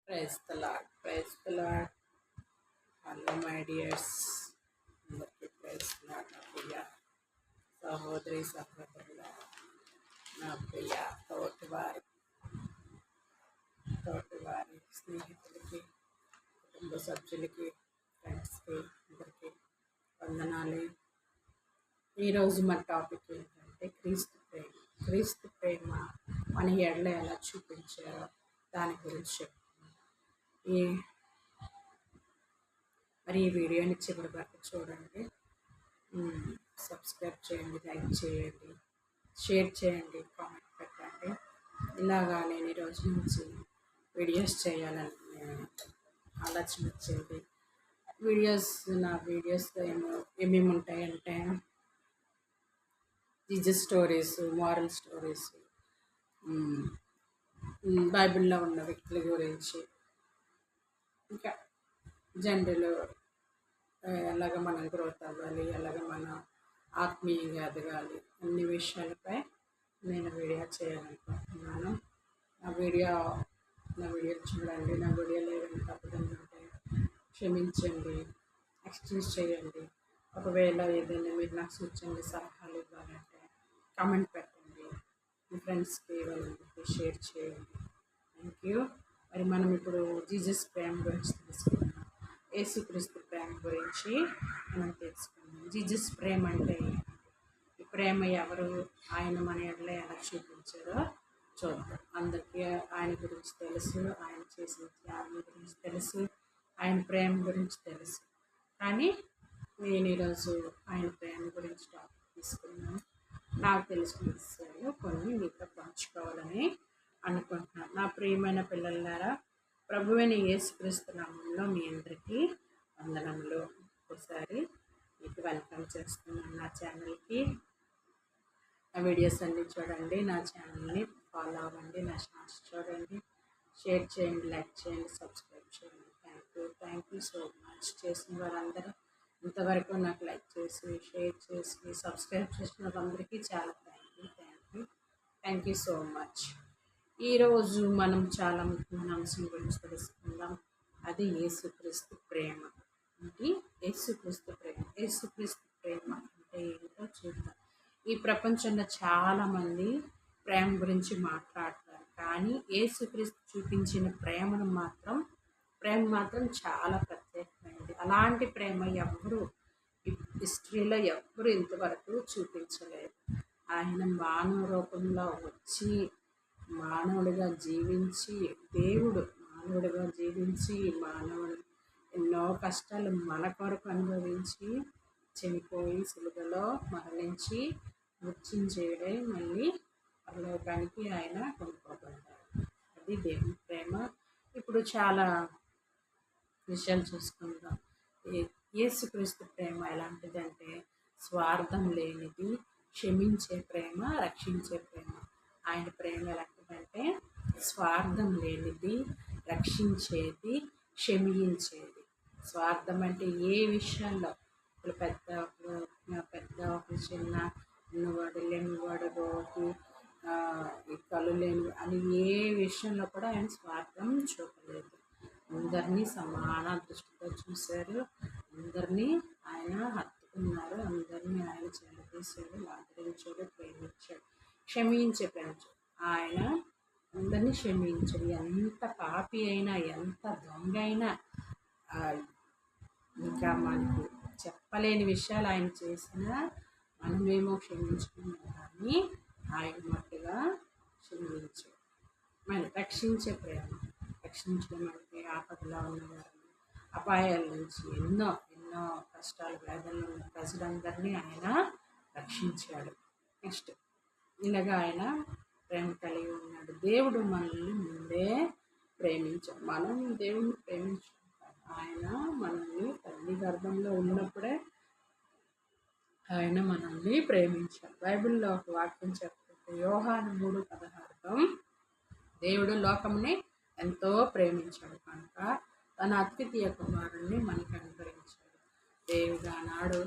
Praise the lord. Hello my dears, అందరికీ praise the lord. నా ప్రియ సహోదరి సహోదరుల, నా ప్రియ తోటివారి స్నేహితులకి, కుటుంబ సభ్యులకి, ఫ్రెండ్స్కి అందరికీ వందనాలు. ఈరోజు మన టాపిక్ ఏంటంటే క్రీస్తు ప్రేమ మన ఎడల ఎలా చూపించారో దాని గురించి చెప్తున్నాను. మరి ఈ వీడియోని చివరి వరకు చూడండి. సబ్స్క్రైబ్ చేయండి, లైక్ చేయండి, షేర్ చేయండి, కామెంట్ పెట్టండి. ఇలాగా నేను ఈరోజు నుంచి వీడియోస్ చేయాలని ఆలోచన వచ్చింది. నా వీడియోస్లో ఏమేమి ఉంటాయంటే జీజస్ స్టోరీస్, మారల్ స్టోరీస్, బైబిల్లో ఉన్న వ్యక్తుల గురించి, ఇంకా జనరల్ ఎలాగ మనం గ్రోత్ అవ్వాలి, ఎలాగ మనం ఆత్మీయంగా ఎదగాలి, అన్ని విషయాలపై నేను వీడియో చేయాలనుకుంటున్నాను. నా వీడియో చూడండి. నా వీడియోలో ఏదైనా తప్పుదంటే క్షమించండి, ఎక్స్చేంజ్ చేయండి. ఒకవేళ ఏదైనా మీరు నాకు సూచనలు, సలహాలు ఇవ్వాలంటే కామెంట్ పెట్టండి. మీ ఫ్రెండ్స్కి వాళ్ళకి షేర్ చేయండి. Thank you. మరి మనం ఇప్పుడు జీసస్ ప్రేమ గురించి తెలుసుకుందాం. యేసుక్రీస్తు ప్రేమ గురించి మనం తెలుసుకుందాం. జీసస్ ప్రేమ అంటే ఈ ప్రేమ ఎవరు, ఆయన మన ఎడల ఎలా చూపించారో చూద్దాం. అందరికీ ఆయన గురించి తెలుసు, ఆయన చేసిన త్యాగం గురించి తెలుసు, ఆయన ప్రేమ గురించి తెలుసు. కానీ నేను ఈరోజు ఆయన ప్రేమ గురించి టాపిక్ తీసుకున్నాను. నాకు తెలిసిన విషయాలు కొన్ని మీతో పంచుకోవాలని అనుకుంటున్నాను. నా ప్రియమైన పిల్లలారా, ప్రభువైన యేసుక్రీస్తు నామములో మీ అందరికీ వందనములు. ఒకసారి మీకు వెల్కమ్ చేస్తున్నాను నా ఛానల్కి. నా వీడియోస్ అన్నీ చూడండి, నా ఛానల్ని ఫాలో అవ్వండి, నా షార్ట్స్ చూడండి, షేర్ చేయండి, లైక్ చేయండి, సబ్స్క్రైబ్ చేయండి. Thank you so much. చేసిన వారందరూ ఇంతవరకు నాకు లైక్ చేసి, షేర్ చేసి, సబ్స్క్రైబ్ చేసిన వారందరికీ చాలా థ్యాంక్ యూ సో మచ్. ఈరోజు మనం చాలా ముఖ్యమైన అంశం గురించి తెలుసుకుందాం. అది యేసుక్రీస్తు ప్రేమ. అంటే యేసుక్రీస్తు ప్రేమ అంటే ఏంటో చూద్దాం. ఈ ప్రపంచంలో చాలామంది ప్రేమ గురించి మాట్లాడతారు, కానీ యేసుక్రీస్తు చూపించిన ప్రేమ మాత్రం చాలా ప్రత్యేకమైనది. అలాంటి ప్రేమ హిస్టరీలో ఎవ్వరు ఇంతవరకు చూపించలేదు. ఆయన మానవ రూపంలో వచ్చి మానవుడిగా జీవించి, దేవుడు మానవుడిగా జీవించి, మానవుడు ఎన్నో కష్టాలు మన కొరకు అనుభవించి, చనిపోయి సిలువలో మరణించి మృత్యుంజయుడై మళ్ళీ పరలోకానికి ఆయన కొనుక్కోబడ్డారు. అది దేవుని ప్రేమ. ఇప్పుడు చాలా విషయాలు చూసుకుందాం. యేసుక్రీస్తు ప్రేమ ఎలాంటిదంటే స్వార్థం లేనిది, క్షమించే ప్రేమ, రక్షించే ప్రేమ. ఆయన ప్రేమ ఎలాంటిదంటే స్వార్థం లేనిది, రక్షించేది, క్షమించేది. స్వార్థం అంటే ఏ విషయాల్లో, ఇప్పుడు పెద్ద ఒక చిన్న, ఉన్నవాడు లేనివాడు, రోగి, కళ్ళు లేని అని ఏ విషయంలో కూడా ఆయన స్వార్థం చూపలేదు. అందరినీ సమాన దృష్టితో చూశారు, అందరినీ ఆయన హత్తుకున్నారు, అందరినీ ఆయన చేరదీశాడు, ఆదరించాడు, ప్రేమించాడు, క్షమించే ప్రేమించాడు. ఆయన అందరినీ క్షమించాడు. ఎంత పాపి అయినా, ఎంత దొంగ అయినా, ఇంకా మనకు చెప్పలేని విషయాలు ఆయన చేసినా మనమేమో క్షమించుకున్నాం, కానీ ఆయన మట్టుగా క్షమించాడు. మన రక్షించే ప్రేమ, రక్షించడం అంటే ఆపదలో ఉన్నవారిని, అపాయాల నుంచి, ఎన్నో కష్టాలు, వేదనలు ఉన్న ప్రజలందరినీ ఆయన రక్షించాడు. నెక్స్ట్ ఇలాగా ఆయన ప్రేమ కలిగి ఉన్నాడు. దేవుడు మనల్ని ముందే ప్రేమించాడు. మనం దేవుడిని ప్రేమించుకుంటాం. ఆయన మనల్ని తల్లి గర్భంలో ఉన్నప్పుడే ఆయన మనల్ని ప్రేమించాడు. బైబిల్లో ఒక వాక్యం చెప్తుంది, యోహాను 3:16, దేవుడు లోకముని ఎంతో ప్రేమించాడు కనుక తన అద్వితీయ కుమారుణ్ణి మనకు అనుగ్రహించాడు. దేవుడు ఆనాడు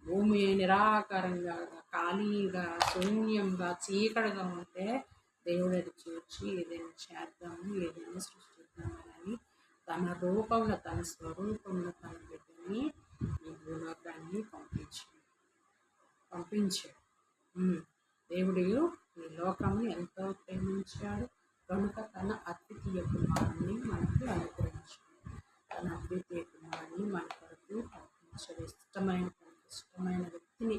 భూమి నిరాకారంగా, ఖాళీగా, శూన్యంగా, చీకటిగా ఉంటే దేవుడు అది చూచి ఏదైనా చేద్దాము, ఏదైనా సృష్టిద్దామని తన రూపంలో తన స్వరూపంలో తన బిడ్డని ఈ భూలోకాన్ని పంపించాడు. దేవుడు ఈ లోకమును ఎంతో ప్రేమించాడు కనుక తన అద్వితీయ కుమారుని మనకు అనుగ్రహించాడు. తన అద్వితీయ కుమారుని మన కొరకు పంపించాడు. ఇష్టమైన వ్యక్తిని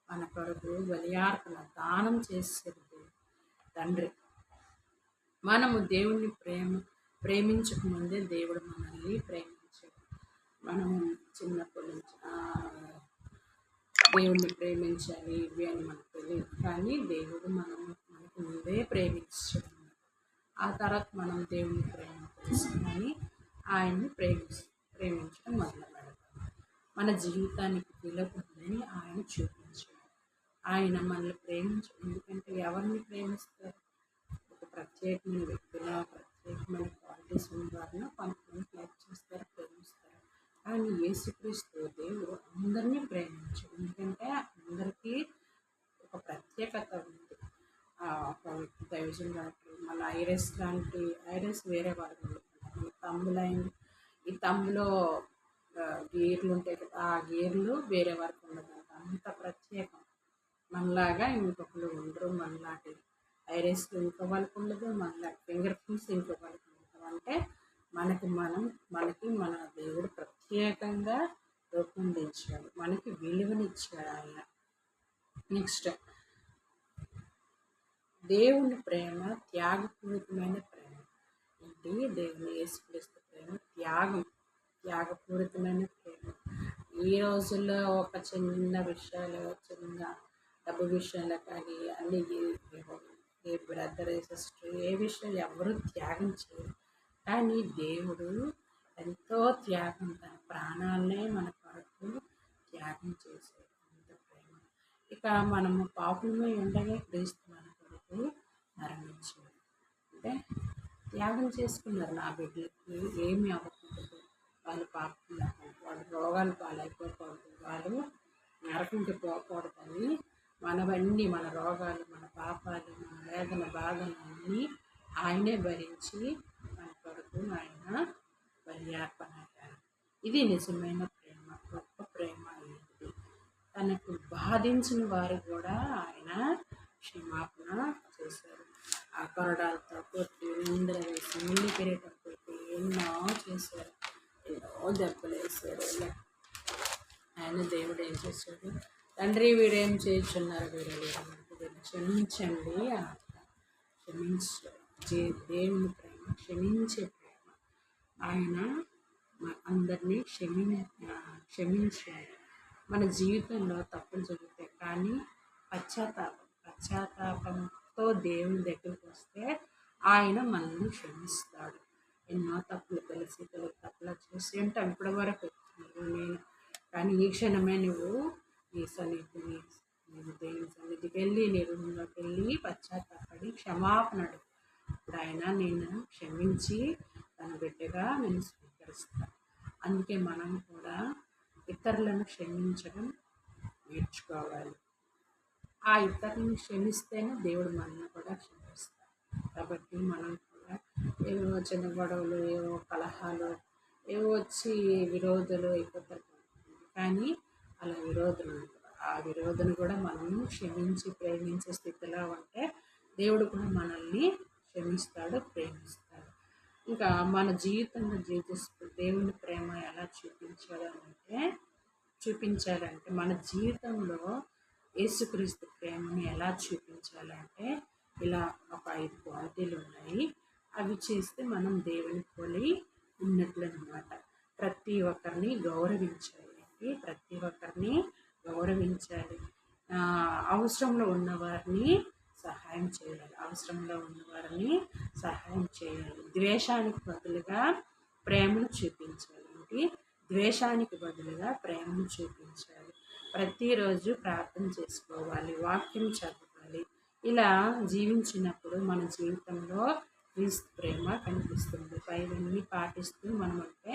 మన కొరకు బలియార్పణ దానం చేసేది తండ్రి. మనము దేవుణ్ణి ప్రేమించక ముందే దేవుడు మనల్ని ప్రేమించాడు. మనము చిన్నప్పటి నుంచి దేవుణ్ణి ప్రేమించాలి ఇవి అని మనకు తెలియదు, కానీ దేవుడు మనకు ముందే ప్రేమించాడు. ఆ తర్వాత మనం దేవుని ప్రేమ తెలుసుకొని ఆయన్ని ప్రేమించడం మొదలు పెడతాం. మన జీవితానికి విలువని ఆయన చూపించాడు. ఆయన మనల్ని ప్రేమించడం ఎందుకంటే ఎవరిని ప్రేమిస్తారు? ఒక ప్రత్యేకమైన వ్యక్తుల ప్రత్యేకమైన క్వాలిటీస్ ఉన్న వారిని కొంతమంది లైక్ చేస్తారు, ప్రేమిస్తారు. కానీ యేసుక్రీస్తు దేవుడు అందరినీ ప్రేమించాడు. ఎందుకంటే అందరికీ ఒక ప్రత్యేకత ఉంది. ఒక వ్యక్తి దైవజన్ లాంటి మళ్ళీ ఐరస్ వేరే వాళ్ళు తమ్ములైంది. ఈ తమ్ములో గీర్లు ఉంటాయి కదా, ఆ గీర్లు వేరే వారికి ఉండదు. అంత ప్రత్యేకం. మనలాగా ఇంకొకరు ఉండరు. మనలాంటి ఐరస్లు ఇంకో వాళ్ళకి ఉండదు, మనలాంటి ఫింగర్ ప్రింట్స్ ఇంకో వాళ్ళకి ఉండదు. అంటే మనకి మన దేవుడు ప్రత్యేకంగా రూపొందించాడు, మనకి విలువనిచ్చాడు ఆయన. నెక్స్ట్, దేవుని ప్రేమ త్యాగపూరితమైన ప్రేమ. ఏంటి? దేవుని యేసుక్రీస్తు ప్రేమ త్యాగపూరితమైన ప్రేమ. ఈ రోజుల్లో ఒక చిన్న విషయాలు, చిన్న డబ్బు విషయంలో కానీ అన్ని ఏ బ్రదర్ సిస్టర్ ఏ విషయాలు ఎవరు త్యాగం చేయరు. కానీ దేవుడు ఎంతో త్యాగం, తన ప్రాణాలనే మన కొరకు త్యాగం చేశాడు. అంత ప్రేమ. ఇక మనము పాపులమై ఉండగా క్రీస్తు మన కొరకు మరణించాడు. అంటే త్యాగం చేసుకున్నారు. నా బిడ్డలకి ఏమి అవ్వకూడదు, వాళ్ళు పాపం వాళ్ళు రోగాలు పాలైపోకూడదు, వాళ్ళు నరకంకి పోకూడదని మనవన్నీ, మన రోగాలు, మన పాపాలు, మన వేదన బాధలు అన్నీ ఆయనే భరించి మన కొరకు ఆయన బలియార్పణ. ఇది నిజమైన ప్రేమ, గొప్ప ప్రేమ. ఇది తనకు బాధించిన వారు కూడా ఆయన క్షమాపణ చేశారు. ఆ కొరడాలతో కొట్టి, నిందలు వేసి, ముళ్ళు కిరీటం పెట్టి ఎన్నో చేశారు, ఎన్నో దెబ్బలు వేశారు. ఆయన దేవుడు ఏం చేశాడు? తండ్రి వీడేం చేస్తున్నారు, వీరు క్షమించండి. దేవుని ప్రేమ క్షమించే ప్రేమ. ఆయన అందరినీ క్షమించాడు. మన జీవితంలో తప్పులు జరుగుతాయి, కానీ పశ్చాత్తాపంతో దేవుని దగ్గరికి వస్తే ఆయన మనల్ని క్షమిస్తాడు. ఎన్నో తప్పులు తెలిసి తప్పులు చేసి అంటే ఇప్పటి వరకు నేను, కానీ ఈ క్షణమే నువ్వు నీ దేవుని సన్నిధికి వెళ్ళి, నీ రూమ్లోకి వెళ్ళి పశ్చాత్తాపడి క్షమాపణడు. ఇప్పుడు ఆయన నేను క్షమించి తన బిడ్డగా నేను స్వీకరిస్తాను. అందుకే మనం కూడా ఇతరులను క్షమించడం నేర్చుకోవాలి. ఆ ఇతరులను క్షమిస్తేనే దేవుడు మనల్ని కూడా క్షమిస్తాడు. కాబట్టి మనం కూడా ఏవో చిన్న గొడవలు, ఏవో కలహాలు, ఏవో వచ్చి విరోధులు అయిపోతారు. కానీ అలా విరోధులు ఉంటారు. ఆ విరోధులు కూడా మనల్ని క్షమించి ప్రేమించే స్థితిలో ఉంటే దేవుడు కూడా మనల్ని క్షమిస్తాడు, ప్రేమిస్తాడు. ఇంకా మన జీవితంలో దేవుని ప్రేమ ఎలా చూపించాలంటే మన జీవితంలో యేసుక్రీస్తు ప్రేమని ఎలా చూపించాలంటే ఇలా ఒక 5 క్వాలిటీలు ఉన్నాయి. అవి చేస్తే మనం దేవుని పోలి ఉన్నట్లు అన్నమాట. ప్రతి ఒక్కరిని గౌరవించాలి. అవసరంలో ఉన్నవారిని సహాయం చేయాలి. ద్వేషానికి బదులుగా ప్రేమను చూపించాలి. ప్రతిరోజు ప్రార్థన చేసుకోవాలి, వాక్యం చదవాలి. ఇలా జీవించినప్పుడు మన జీవితంలో క్రీస్తు ప్రేమ కనిపిస్తుంది. పైవన్నీ పాటిస్తూ మనం అంటే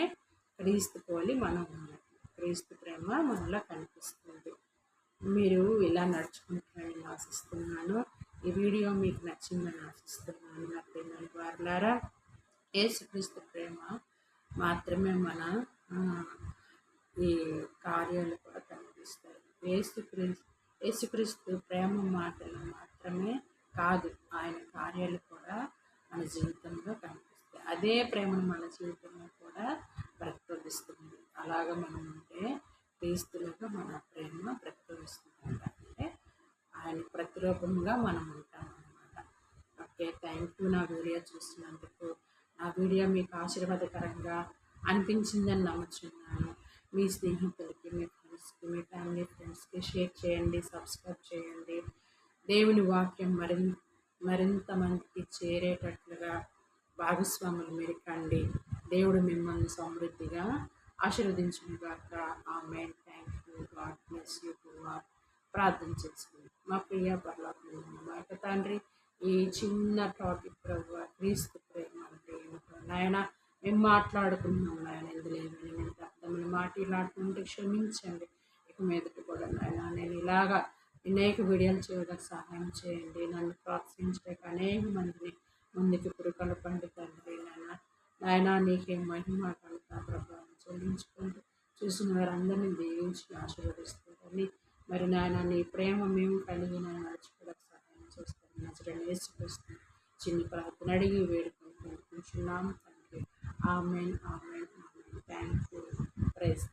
క్రీస్తు పోలి మనం ఉన్నట్లు క్రీస్తు ప్రేమ మనలో కనిపిస్తుంది. మీరు ఇలా నడుచుకుంటారని ఆశిస్తున్నాను. ఈ వీడియో మీకు నచ్చిందని ఆశిస్తున్నాను. నా ప్రేమ వారులారా, యేసుక్రీస్తు ప్రేమ మాత్రమే మన ఆ, ఈ కార్యాలు కూడా కనిపిస్తాయి. యేసుక్రీస్తు ప్రేమ మాటలు మాత్రమే కాదు, ఆయన కార్యాలు కూడా మన జీవితంలో కనిపిస్తాయి. అదే ప్రేమను మన జీవితంలో కూడా ప్రతిఫలిస్తుంది. అలాగ మనం ఉంటే క్రీస్తులకు మన ప్రేమ ప్రతిఫలిస్తుంది. అంటే ఆయన ప్రతిరూపంగా మనం ఉంటాం అన్నమాట. Okay, thank you. నా వీడియో చూసినందుకు. నా వీడియో మీకు ఆశీర్వాదకరంగా అనిపించిందని నమ్ముచున్నాను. మీ స్నేహితులకి, మీ ఫ్రెండ్స్కి, మీ ఫ్యామిలీ ఫ్రెండ్స్కి షేర్ చేయండి, సబ్స్క్రైబ్ చేయండి. దేవుని వాక్యం మరింత మందికి చేరేటట్లుగా భాగస్వాములు మీరు కండి. దేవుడు మిమ్మల్ని సమృద్ధిగా ఆశీర్వదించుగాక. ఆమేన్. Thank you. God bless you to all. ప్రార్థన చేసుకుంది. మా ప్రియ పరలోకమందున్న మా యొక్క తండ్రి, ఈ చిన్న టాపిక్ ప్రభు క్రీస్తు ప్రేమ అంటే ఏమిటో నాయన మేము మాట్లాడుకున్నాం నాయన. ఇందులో ఏమైనా అర్థమైన మాట్లాడుకుంటే క్షమించండి. ఇక మీదట కూడా నాయన నేను ఇలాగా అనేక వీడియోలు చేయడానికి సహాయం చేయండి. నన్ను ప్రోత్సహించడానికి అనేక మందిని ముందుకు పురుకలు పండి తండ్రి నాయన నీకే మహిమ కనుక ప్రభావం చెల్లించుకుంటూ చూసిన వారందరినీ దీవించి ఆశీర్వదిస్తారని మరి నాయన నీ ప్రేమ మేము కలిగి నేను నడుచుకోవడానికి సహాయం చేస్తాను. నజరేయుడైన యేసుక్రీస్తు చిన్ని ప్రార్థన అడిగి వేడుకుంటున్నాం తండ్రి. ఆమేన్, ఆమేన్, ఆమేన్. Thank you. ప్రైజ్